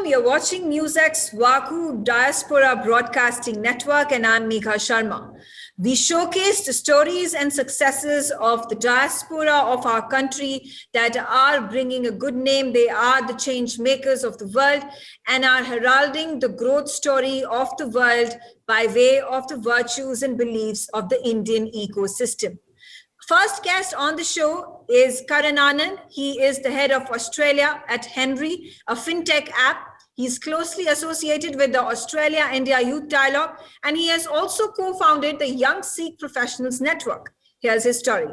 You're watching NewsX's VaKu Diaspora Broadcasting Network, and I'm Megha Sharma. We showcase the stories and successes of the diaspora of our country that are bringing a good name. They are the change makers of the world and are heralding the growth story of the world by way of the virtues and beliefs of the Indian ecosystem. First guest on the show is Karan Anand. He is the head of Australia at Henry, a fintech app. He's closely associated with the Australia-India Youth Dialogue, and he has also co-founded the Young Sikh Professionals Network. Here's his story.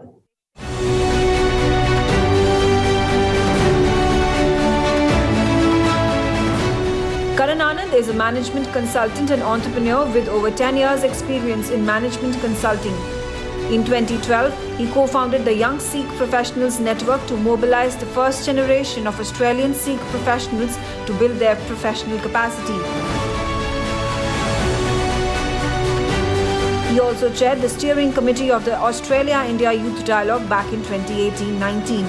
Karan Anand is a management consultant and entrepreneur with over 10 years' experience in management consulting. In 2012, he co-founded the Young Sikh Professionals Network to mobilize the first generation of Australian Sikh professionals to build their professional capacity. He also chaired the steering committee of the Australia-India Youth Dialogue back in 2018-19.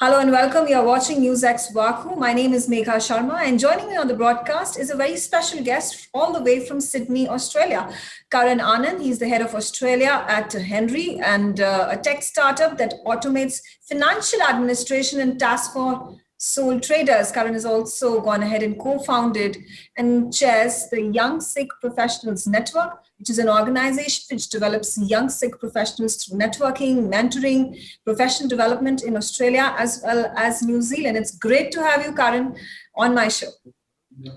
Hello and welcome. You're watching NewsX VaKu. My name is Megha Sharma, and joining me on the broadcast is a very special guest all the way from Sydney, Australia, Karan Anand. He's the head of Australia at Henry, and a tech startup that automates financial administration and tasks for sole traders. Karan has also gone ahead and co-founded and chairs the Young Sikh Professionals Network, which is an organization which develops young Sikh professionals through networking, mentoring, professional development in Australia as well as New Zealand. It's great to have you, Karan, on my show.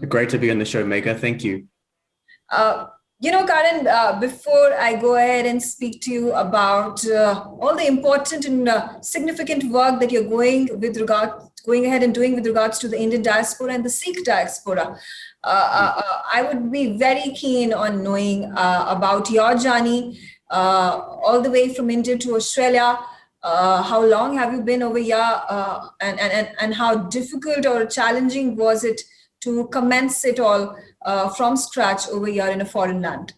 Great to be on the show, Megha. Thank you. Karan, before I go ahead and speak to you about all the important and significant work that you're going ahead and doing with regards to the Indian diaspora and the Sikh diaspora, I would be very keen on knowing about your journey all the way from India to Australia. How long have you been over here, and how difficult or challenging was it to commence it all from scratch over here in a foreign land?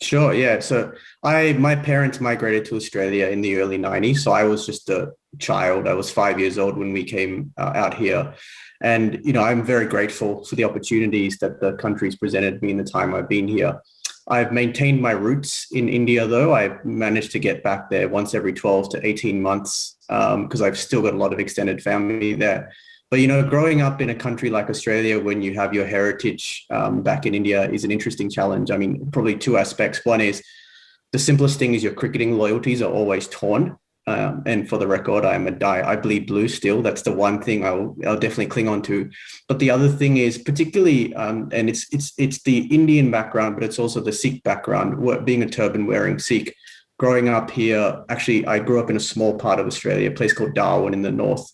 Sure, yeah. So my parents migrated to Australia in the early 90s. So I was just a child. I was 5 years old when we came out here. And, I'm very grateful for the opportunities that the country's presented me in the time I've been here. I've maintained my roots in India, though. I've managed to get back there once every 12 to 18 months because I've still got a lot of extended family there. But, growing up in a country like Australia, when you have your heritage back in India, is an interesting challenge. I mean, probably two aspects. One is the simplest thing is your cricketing loyalties are always torn. And for the record, I bleed blue still. That's the one thing I'll definitely cling on to. But the other thing is particularly, and it's the Indian background, but it's also the Sikh background, being a turban wearing Sikh. Growing up here, actually, I grew up in a small part of Australia, a place called Darwin in the north.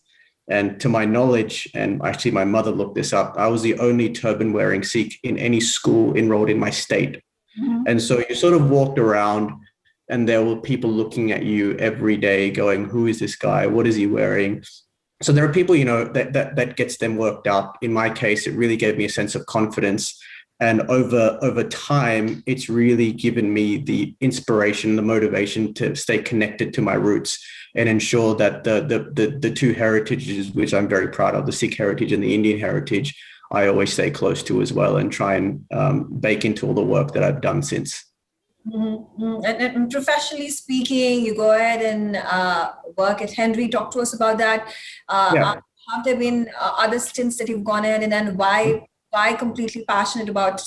And to my knowledge, and actually my mother looked this up, I was the only turban wearing Sikh in any school enrolled in my state. Mm-hmm. And so you sort of walked around and there were people looking at you every day going, who is this guy? What is he wearing? So there are people, that gets them worked up. In my case, it really gave me a sense of confidence. And over time, it's really given me the inspiration, the motivation to stay connected to my roots and ensure that the two heritages, which I'm very proud of, the Sikh heritage and the Indian heritage, I always stay close to as well and try and bake into all the work that I've done since. Mm-hmm. And professionally speaking, you go ahead and work at Henry. Talk to us about that. Have there been other stints that you've gone ahead and why completely passionate about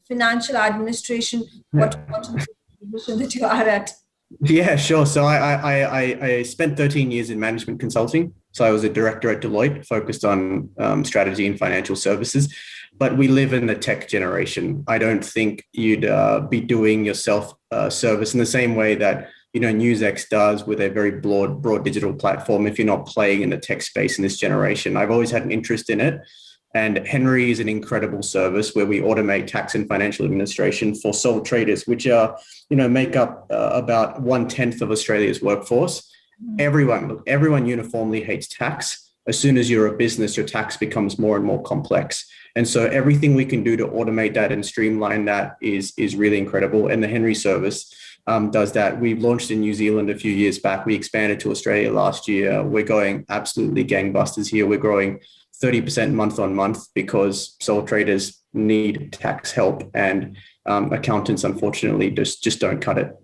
financial administration? What is the position that you are at? Yeah, sure. So I spent 13 years in management consulting. So I was a director at Deloitte, focused on strategy and financial services. But we live in the tech generation. I don't think you'd be doing yourself service in the same way that NewsX does with a very broad digital platform if you're not playing in the tech space in this generation. I've always had an interest in it. And Henry is an incredible service where we automate tax and financial administration for sole traders, which are, make up about 1/10 of Australia's workforce. Everyone uniformly hates tax. As soon as you're a business, your tax becomes more and more complex. And so everything we can do to automate that and streamline that is really incredible. And the Henry service does that. We launched in New Zealand a few years back. We expanded to Australia last year. We're going absolutely gangbusters here. We're growing 30% month on month because sole traders need tax help, and accountants, unfortunately, just don't cut it.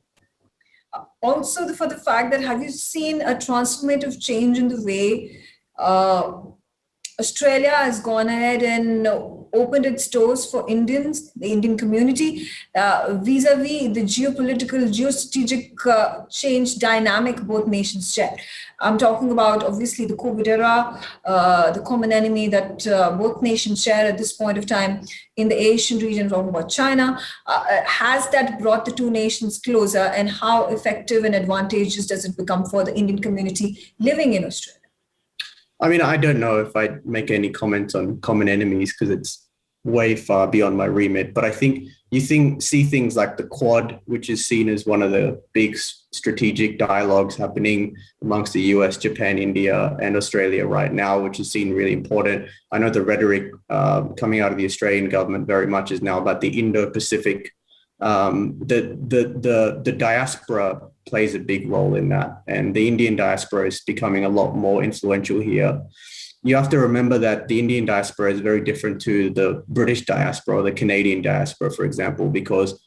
Also, for the fact that, have you seen a transformative change in the way Australia has gone ahead and opened its doors for Indians, the Indian community, vis-a-vis the geopolitical, geostrategic change dynamic both nations share? I'm talking about, obviously, the COVID era, the common enemy that both nations share at this point of time in the Asian region, talking about China. Has that brought the two nations closer, and how effective and advantageous does it become for the Indian community living in Australia? I mean, I don't know if I'd make any comments on common enemies because it's way far beyond my remit. But I think see things like the Quad, which is seen as one of the big strategic dialogues happening amongst the US, Japan, India, and Australia right now, which is seen really important. I know the rhetoric coming out of the Australian government very much is now about the Indo-Pacific. The diaspora plays a big role in that, and the Indian diaspora is becoming a lot more influential here. You have to remember that the Indian diaspora is very different to the British diaspora or the Canadian diaspora, for example, because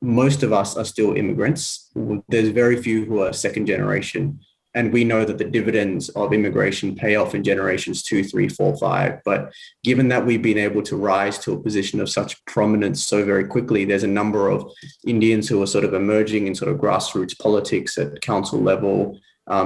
most of us are still immigrants. There's very few who are second generation. And we know that the dividends of immigration pay off in generations 2, 3, 4, 5. But given that we've been able to rise to a position of such prominence so very quickly, there's a number of Indians who are sort of emerging in sort of grassroots politics at council level,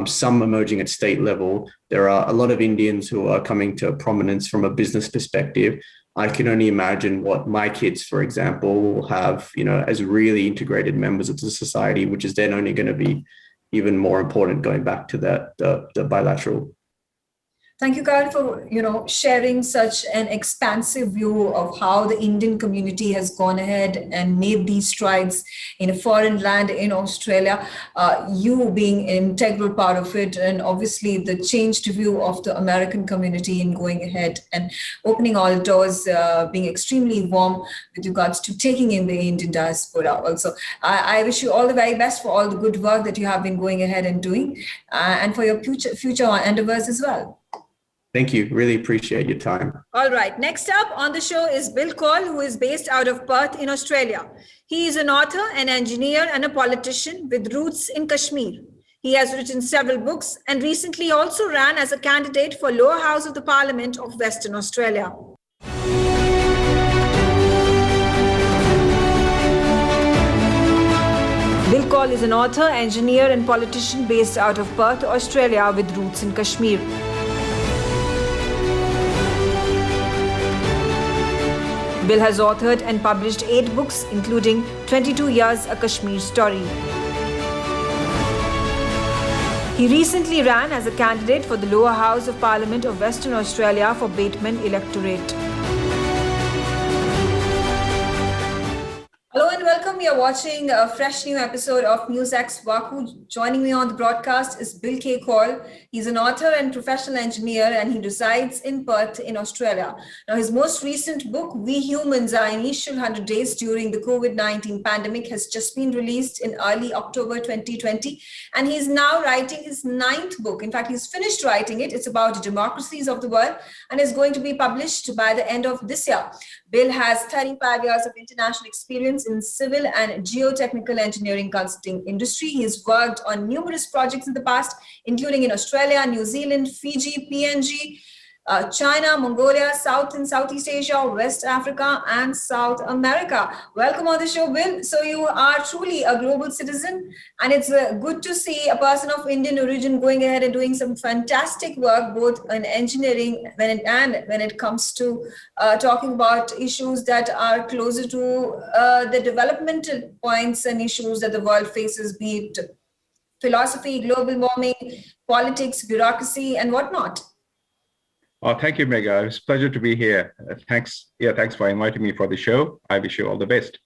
some emerging at state level. There are a lot of Indians who are coming to prominence from a business perspective. I can only imagine what my kids, for example, will have, as really integrated members of the society, which is then only going to be even more important going back to the bilateral. Thank you, Kyle, for sharing such an expansive view of how the Indian community has gone ahead and made these strides in a foreign land in Australia. You being an integral part of it, and obviously the changed view of the American community in going ahead and opening all doors, being extremely warm with regards to taking in the Indian diaspora. Also, I wish you all the very best for all the good work that you have been going ahead and doing, and for your future endeavors as well. Thank you. Really appreciate your time. All right. Next up on the show is Bill Cole, who is based out of Perth in Australia. He is an author, an engineer, and a politician with roots in Kashmir. He has written several books and recently also ran as a candidate for Lower House of the Parliament of Western Australia. Bill Cole is an author, engineer, and politician based out of Perth, Australia, with roots in Kashmir. Bill has authored and published 8 books, including 22 Years, A Kashmir Story. He recently ran as a candidate for the Lower House of Parliament of Western Australia for Bateman electorate. Hello and welcome. We are watching a fresh new episode of NewsX VaKu. Joining me on the broadcast is Bill K. Cole. He's an author and professional engineer, and he resides in Perth in Australia. Now, his most recent book, We Humans, Our Initial 100 Days During the COVID-19 Pandemic, has just been released in early October 2020. And he's now writing his 9th book. In fact, he's finished writing it. It's about the democracies of the world and is going to be published by the end of this year. Bill has 35 years of international experience in civil and geotechnical engineering consulting industry. He has worked on numerous projects in the past, including in Australia, New Zealand, Fiji, PNG, China, Mongolia, South and Southeast Asia, West Africa, and South America. Welcome on the show, Bill. So you are truly a global citizen, and it's good to see a person of Indian origin going ahead and doing some fantastic work, both in engineering and when it comes to talking about issues that are closer to the developmental points and issues that the world faces, be it philosophy, global warming, politics, bureaucracy, and whatnot. Oh, thank you, Megha. It's a pleasure to be here. Thanks for inviting me for the show. I wish you all the best.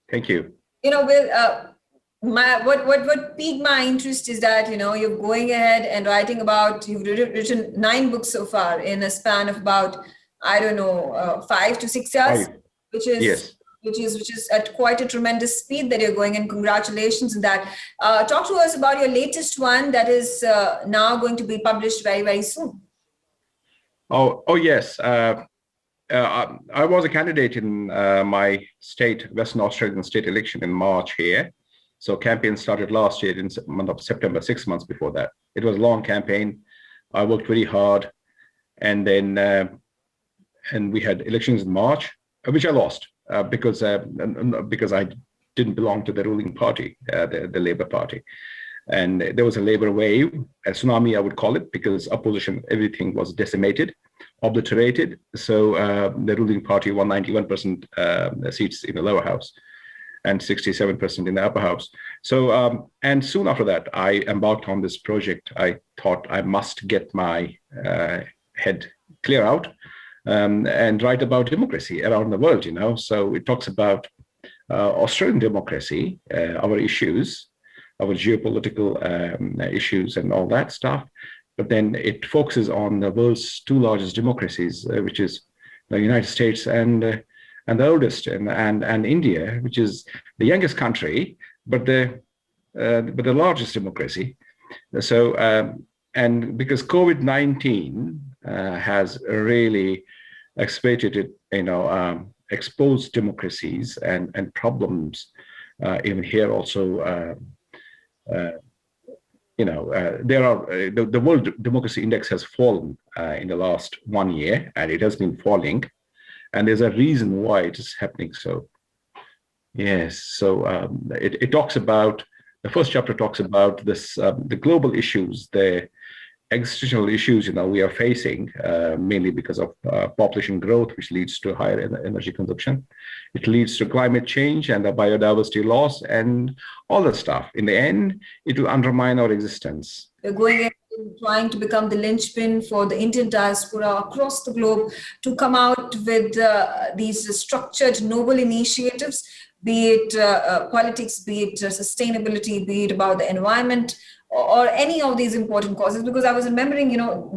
Thank you. Bill, what piqued my interest is that, you're going ahead and writing about, you've written 9 books so far in a span of about, 5 to 6 years, which is, yes. which is at quite a tremendous speed that you're going, and congratulations on that. Talk to us about your latest one that is now going to be published very, very soon. Oh yes. I was a candidate in my state, Western Australian state election in March here. So campaign started last year in the month of September, 6 months before that. It was a long campaign. I worked very hard, and then and we had elections in March, which I lost because I didn't belong to the ruling party, the Labour Party. And there was a Labour wave, a tsunami, I would call it, because opposition, everything was decimated, obliterated. So the ruling party won 91% seats in the lower house and 67% in the upper house. So, and soon after that, I embarked on this project. I thought I must get my head clear out and write about democracy around the world, So it talks about Australian democracy, our issues, our geopolitical issues and all that stuff. But then it focuses on the world's two largest democracies, which is the United States and the oldest, and India, which is the youngest country, but the largest democracy. So, and because COVID-19 has really exploited, exposed democracies and problems, even here also. There are the World Democracy Index has fallen in the last 1 year, and it has been falling, and there's a reason why it is happening. So, yes, so it talks about, the first chapter talks about this the global issues, the existential issues we are facing, mainly because of population growth, which leads to higher energy consumption. It leads to climate change and the biodiversity loss and all that stuff. In the end, it will undermine our existence. We're going in trying to become the linchpin for the Indian diaspora across the globe to come out with these structured, noble initiatives, be it politics, be it sustainability, be it about the environment, or any of these important causes. Because I was remembering,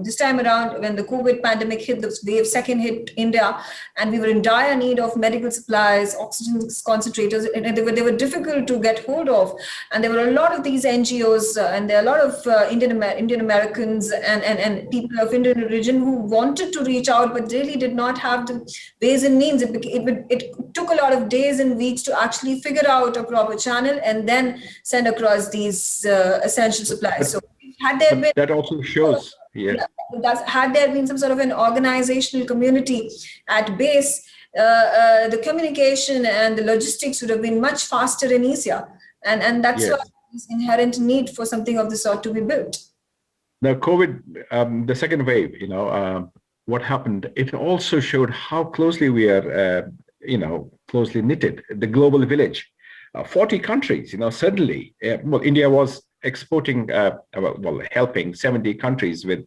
this time around when the COVID pandemic hit, the wave second hit India, and we were in dire need of medical supplies, oxygen concentrators, and they were difficult to get hold of. And there were a lot of these NGOs, and there are a lot of Indian Americans and people of Indian origin who wanted to reach out, but really did not have the ways and means. It took a lot of days and weeks to actually figure out a proper channel and then send across these essential supplies. So had there been, that also shows, had there been some sort of an organizational community at base, the communication and the logistics would have been much faster and easier. And that's why there's inherent need for something of the sort to be built. The COVID, the second wave, what happened, it also showed how closely we are, closely knitted, the global village. 40 countries, suddenly, India was exporting, helping 70 countries with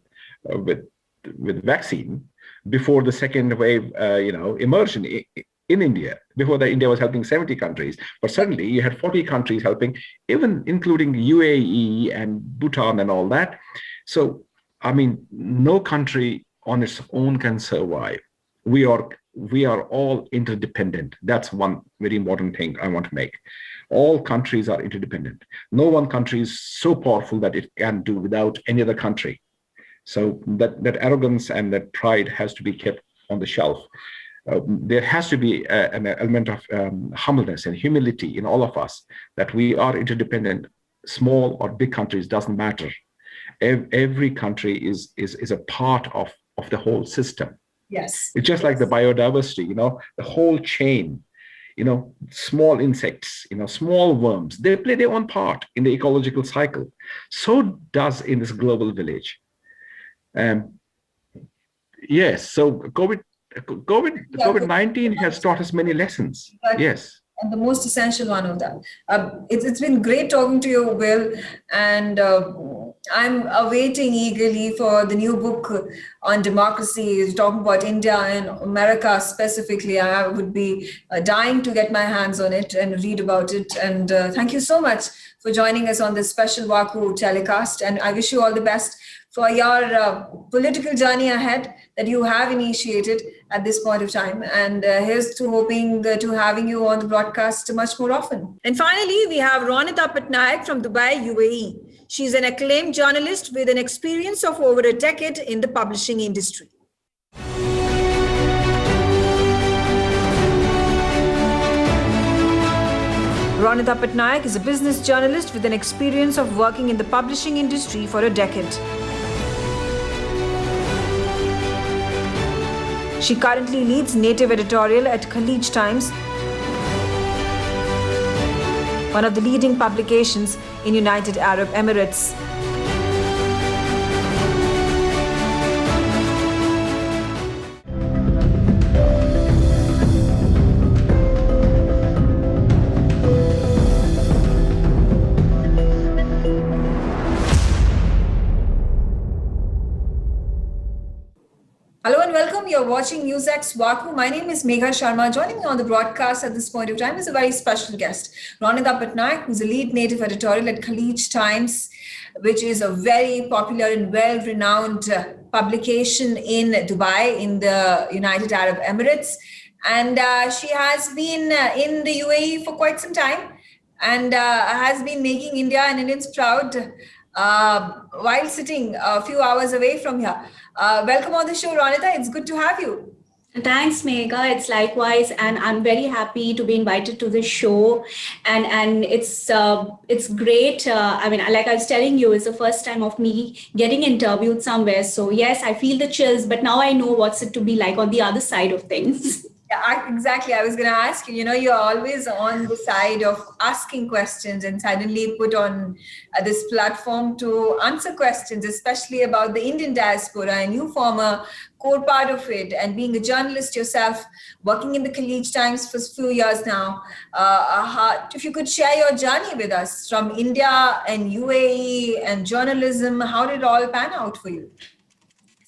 vaccine before the second wave, emerged in India. Before that, India was helping 70 countries, but suddenly you had 40 countries helping, even including UAE and Bhutan and all that. So, no country on its own can survive. We are all interdependent. That's one very important thing I want to make. All countries are interdependent. No one country is so powerful that it can do without any other country. So that arrogance and that pride has to be kept on the shelf. There has to be an element of humbleness and humility in all of us, that we are interdependent. Small or big countries, doesn't matter. Every country is a part of the whole system. Yes. It's just like the biodiversity, the whole chain, small insects, small worms, they play their own part in the ecological cycle. So does in this global village. Yes, so COVID-19 has taught us many lessons. Yes. And the most essential one of that. It's been great talking to you, Will, and I'm awaiting eagerly for the new book on democracy, talking about India and America specifically. I would be dying to get my hands on it and read about it. And thank you so much for joining us on this special VaKu telecast. And I wish you all the best for your political journey ahead that you have initiated at this point of time. And here's to hoping to having you on the broadcast much more often. And finally, we have Ronita Patnaik from Dubai, UAE. She's an acclaimed journalist with an experience of over a decade in the publishing industry. Ronita Patnaik is a business journalist with an experience of working in the publishing industry for a decade. She currently leads native editorial at Khalij Times, one of the leading publications in United Arab Emirates. Hello and welcome. You're watching NewsX VaKu. My name is Megha Sharma. Joining me on the broadcast at this point of time is a very special guest, Ronita Patnaik, who's a lead native editorial at Khalij Times, which is a very popular and well-renowned publication in Dubai, in the United Arab Emirates. And she has been in the UAE for quite some time and has been making India and Indians proud while sitting a few hours away from here. Welcome on the show, Ronita. It's good to have you. Thanks, Megha. It's likewise, and I'm very happy to be invited to this show. And it's great. I mean, like I was telling you, it's the first time of me getting interviewed somewhere. So yes, I feel the chills, but now I know what's it to be like on the other side of things. Yeah, exactly. I was going to ask you, you're always on the side of asking questions and suddenly put on this platform to answer questions, especially about the Indian diaspora, and you form a core part of it. And being a journalist yourself, working in the Khalij Times for a few years now, if you could share your journey with us from India and UAE and journalism, how did it all pan out for you?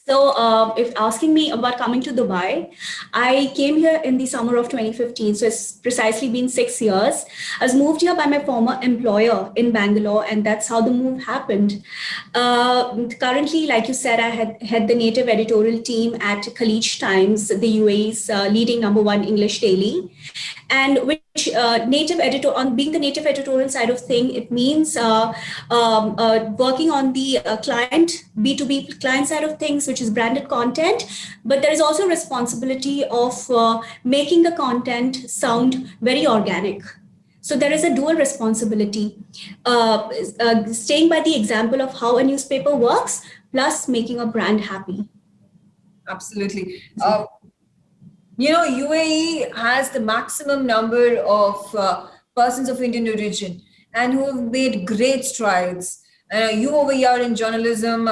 So if asking me about coming to Dubai, I came here in the summer of 2015. So it's precisely been 6 years. I was moved here by my former employer in Bangalore, and that's how the move happened. Currently, like you said, I had the native editorial team at Khalij Times, the UAE's leading #1 English daily. And which native editor, on being the native editorial side of thing, it means working on the client, B2B client side of things, which is branded content. But there is also responsibility of making the content sound very organic. So there is a dual responsibility, staying by the example of how a newspaper works, plus making a brand happy. Absolutely. UAE has the maximum number of persons of Indian origin and who have made great strides. You over here in journalism,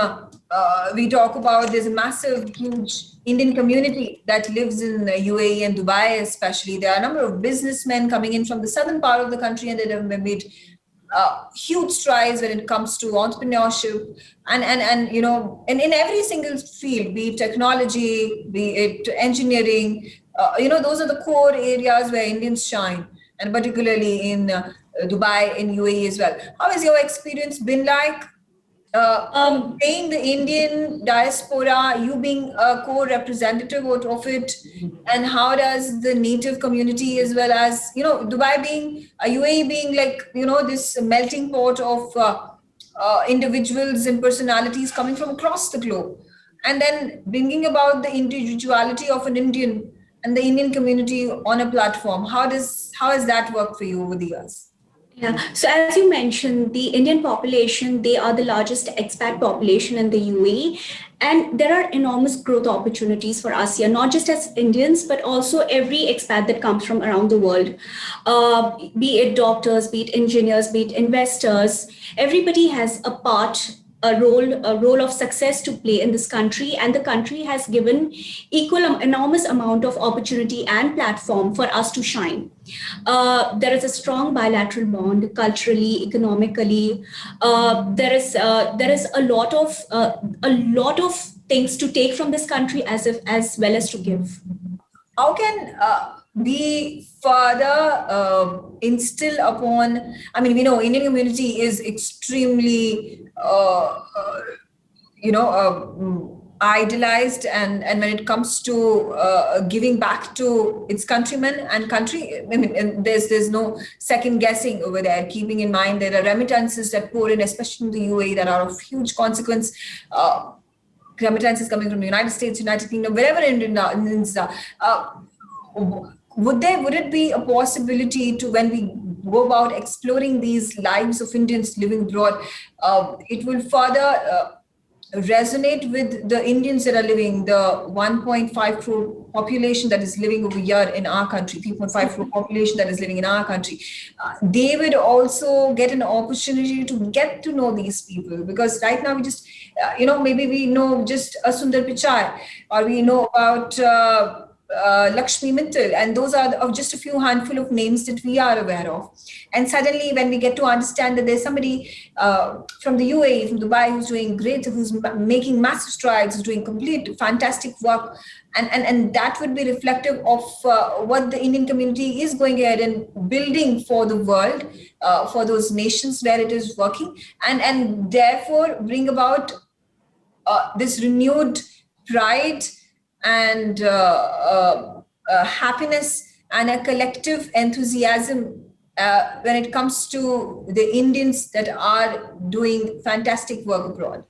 we talk about there's a massive, huge Indian community that lives in UAE and Dubai especially. There are a number of businessmen coming in from the southern part of the country, and they have made huge strides when it comes to entrepreneurship and in every single field, be it technology, be it engineering, those are the core areas where Indians shine, and particularly in Dubai, in UAE as well. How has your experience been like? Playing the Indian diaspora, you being a core representative of it, and how does the native community, as well as Dubai being UAE being like this melting pot of individuals and personalities coming from across the globe, and then bringing about the individuality of an Indian and the Indian community on a platform. How has that worked for you over the years? Yeah. So as you mentioned, the Indian population, they are the largest expat population in the UAE. And there are enormous growth opportunities for us here, not just as Indians, but also every expat that comes from around the world, be it doctors, be it engineers, be it investors. Everybody has a role of success to play in this country, and the country has given enormous amount of opportunity and platform for us to shine. There is a strong bilateral bond culturally, economically. There is a lot of things to take from this country as well as to give. How can we further instill upon? I mean, we know Indian community is extremely, idolized, and when it comes to giving back to its countrymen and country, I mean, and there's no second guessing over there, keeping in mind there are remittances that pour in, especially in the UAE, that are of huge consequence. Remittances coming from the United States, United Kingdom, wherever Indians are. Would it be a possibility to, when we go about exploring these lives of Indians living abroad, it will further resonate with the Indians that are living, the 1.5 crore population that is living over here in our country, 3.5 crore population that is living in our country. They would also get an opportunity to get to know these people, because right now we just, maybe we know just a Sundar Pichai, or we know about Lakshmi Mittal, and those are of just a few handful of names that we are aware of. And suddenly, when we get to understand that there's somebody from the UAE, from Dubai, who's doing great, who's making massive strides, who's doing complete fantastic work, and that would be reflective of what the Indian community is going ahead and building for the world, for those nations where it is working, and therefore bring about this renewed pride and happiness and a collective enthusiasm when it comes to the Indians that are doing fantastic work abroad.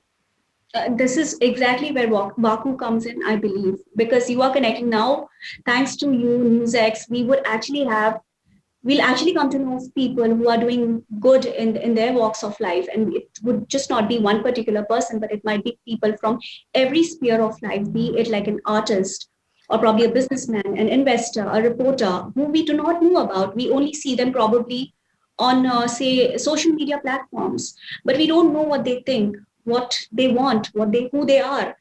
This is exactly where VaKu comes in, I believe, because you are connecting now. Thanks to you, NewsX, we'll actually come to know people who are doing good in their walks of life. And it would just not be one particular person, but it might be people from every sphere of life, be it like an artist or probably a businessman, an investor, a reporter, who we do not know about. We only see them probably on, say, social media platforms, but we don't know what they think, what they want, who they are.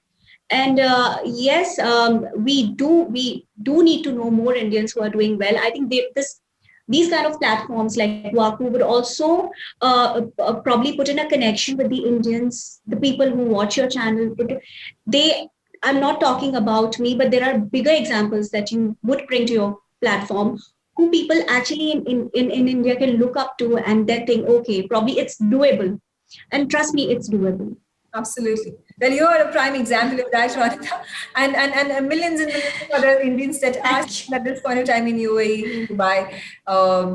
And yes, we do need to know more Indians who are doing well. I think these kind of platforms like VaKu would also probably put in a connection with the Indians, the people who watch your channel. I'm not talking about me, but there are bigger examples that you would bring to your platform, who people actually in India can look up to, and they think, okay, probably it's doable. And trust me, it's doable. Absolutely. Well, you are a prime example of that, Ronika, and millions and millions of other Indians that are at this point of time in UAE, Dubai,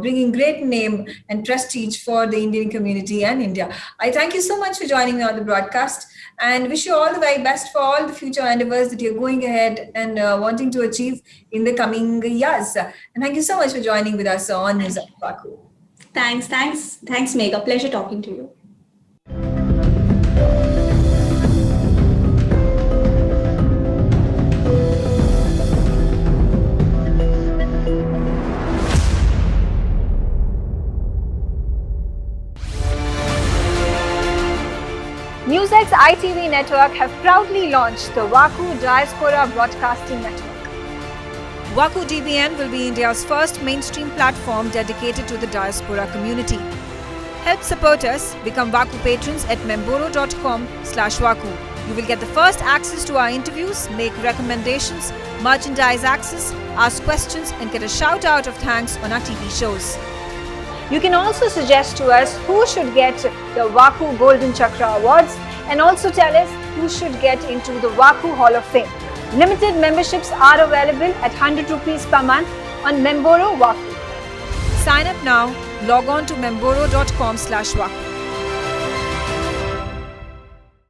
bringing great name and prestige for the Indian community and India. I thank you so much for joining me on the broadcast, and wish you all the very best for all the future endeavors that you're going ahead and wanting to achieve in the coming years. And thank you so much for joining with us on News at VaKu. Thanks, Megha. Pleasure talking to you. NewsX ITV network have proudly launched the VaKu Diaspora Broadcasting Network. VaKu DBN will be India's first mainstream platform dedicated to the diaspora community. Help support us, become VaKu patrons at memboro.com/VaKu. You will get the first access to our interviews, make recommendations, merchandise access, ask questions, and get a shout out of thanks on our TV shows. You can also suggest to us who should get the VaKu Golden Chakra Awards, and also tell us who should get into the VaKu Hall of Fame. Limited memberships are available at 100 rupees per month on Memboro VaKu. Sign up now, log on to memboro.com/VaKu.